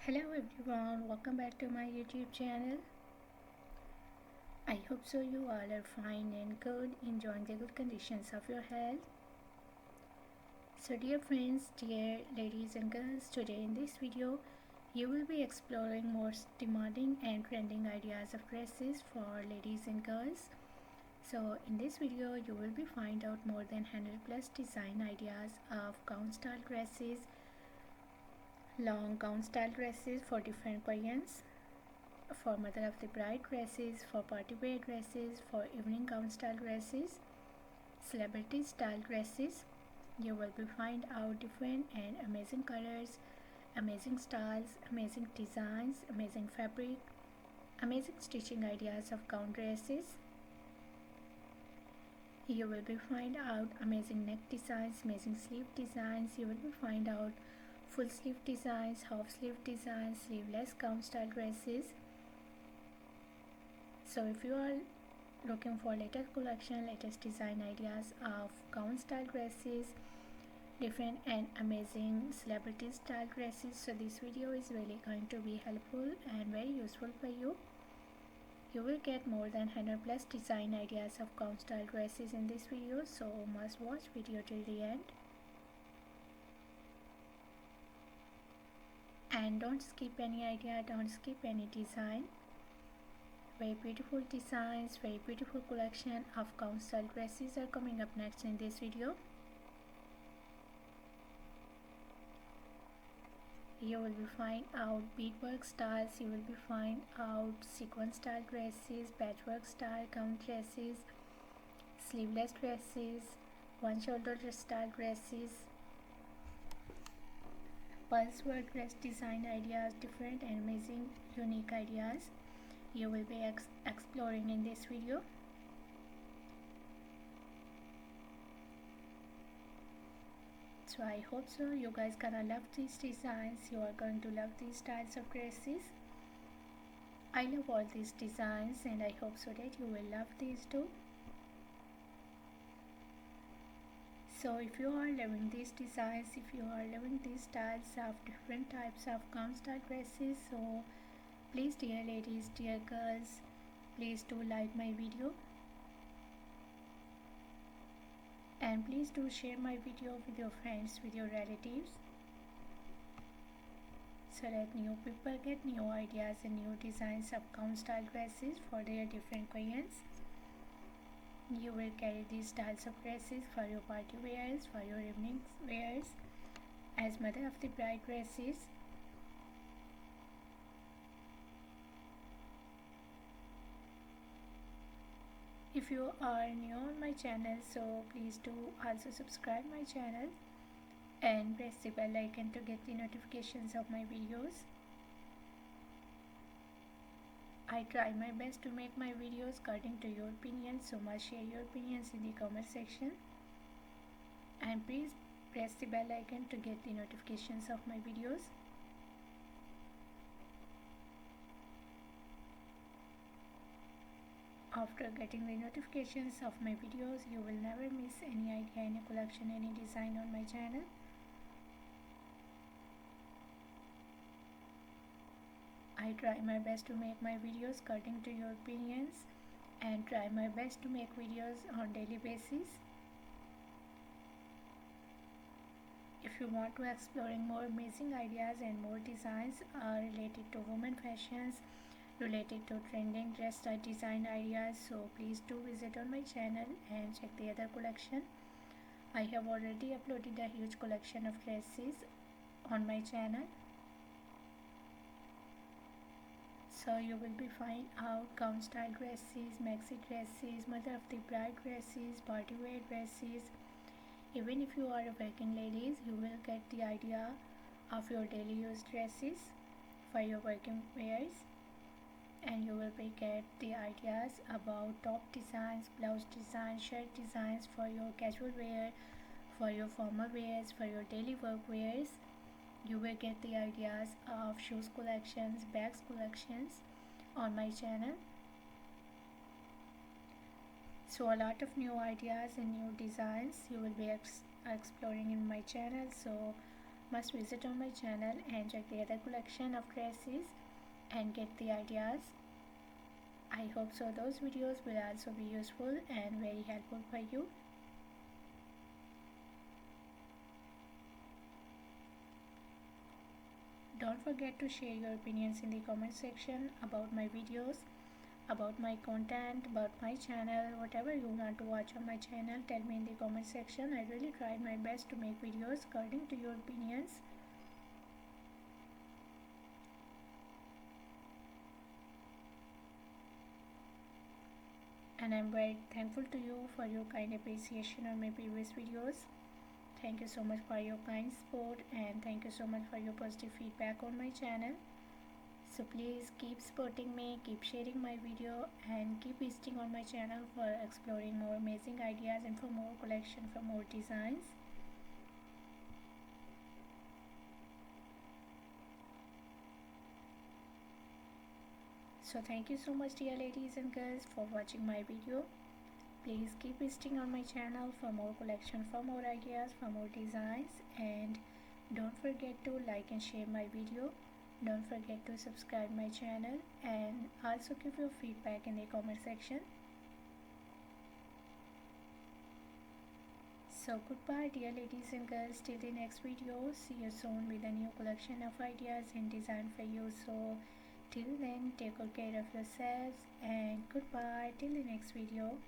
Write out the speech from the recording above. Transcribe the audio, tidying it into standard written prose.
Hello everyone, welcome back to my YouTube channel. I hope so you all are fine and good, enjoying the good conditions of your health. So dear friends, dear ladies and girls, today in this video you will be exploring most demanding and trending ideas of dresses for ladies and girls. So in this video you will be find out more than 100 plus design ideas of gown style dresses, long gown style dresses for different variants, for mother of the bride dresses, for party wear dresses, for evening gown style dresses, celebrity style dresses. You will be find out different and amazing colors, amazing styles, amazing designs, amazing fabric, amazing stitching ideas of gown dresses. You will be find out amazing neck designs, amazing sleeve designs. You will be find out full sleeve designs, half sleeve designs, sleeveless gown style dresses. So if you are looking for latest collection, latest design ideas of gown style dresses, different and amazing celebrity style dresses, so this video is really going to be helpful and very useful for you. You will get more than 100 plus design ideas of gown style dresses in this video, so must watch video till the end. And don't skip any idea, don't skip any design. Very beautiful designs, very beautiful collection of gown style dresses are coming up next in this video. You will be find out beadwork styles, you will be find out sequin style dresses, patchwork style gown dresses, sleeveless dresses, one shoulder style dresses, pulse work dress design ideas, different and amazing unique ideas you will be exploring in this video. So I hope so you guys gonna love these designs, you are going to love these styles of dresses. I love all these designs and I hope so that you will love these too. So if you are loving these designs, if you are loving these styles of different types of gown style dresses, so please dear ladies, dear girls, please do like my video and please do share my video with your friends, with your relatives, so that new people get new ideas and new designs of gown style dresses for their different variants. You will carry these styles of dresses for your party wears, for your evening wears, as mother of the bride dresses. If you are new on my channel, so please do also subscribe my channel and press the bell icon to get the notifications of my videos. I try my best to make my videos according to your opinions, so must share your opinions in the comment section and please press the bell icon to get the notifications of my videos. After getting the notifications of my videos, you will never miss any idea, any collection, any design on my channel. I try my best to make my videos according to your opinions and try my best to make videos on daily basis. If you want to exploring more amazing ideas and more designs related to women fashions, related to trending dress style design ideas, so please do visit on my channel and check the other collection. I have already uploaded a huge collection of dresses on my channel. So you will be find out gown style dresses, maxi dresses, mother of the bride dresses, party wear dresses. Even if you are a working ladies, you will get the idea of your daily use dresses for your working wears, and you will be get the ideas about top designs, blouse designs, shirt designs for your casual wear, for your formal wears, for your daily work wears. You will get the ideas of shoes collections, bags collections on my channel. So a lot of new ideas and new designs you will be exploring in my channel, so must visit on my channel and check the other collection of dresses and get the ideas. I hope so those videos will also be useful and very helpful for you. Don't forget to share your opinions in the comment section about my videos, about my content, about my channel, whatever you want to watch on my channel. Tell me in the comment section. I really tried my best to make videos according to your opinions. And I'm very thankful to you for your kind appreciation on my previous videos. Thank you so much for your kind support and thank you so much for your positive feedback on my channel. So please keep supporting me, keep sharing my video and keep visiting on my channel for exploring more amazing ideas and for more collection, for more designs. So thank you so much dear ladies and girls for watching my video. Please keep visiting on my channel for more collection, for more ideas, for more designs, and don't forget to like and share my video. Don't forget to subscribe my channel and also give your feedback in the comment section. So goodbye dear ladies and girls, till the next video. See you soon with a new collection of ideas and design for you. So till then, take good care of yourselves and goodbye till the next video.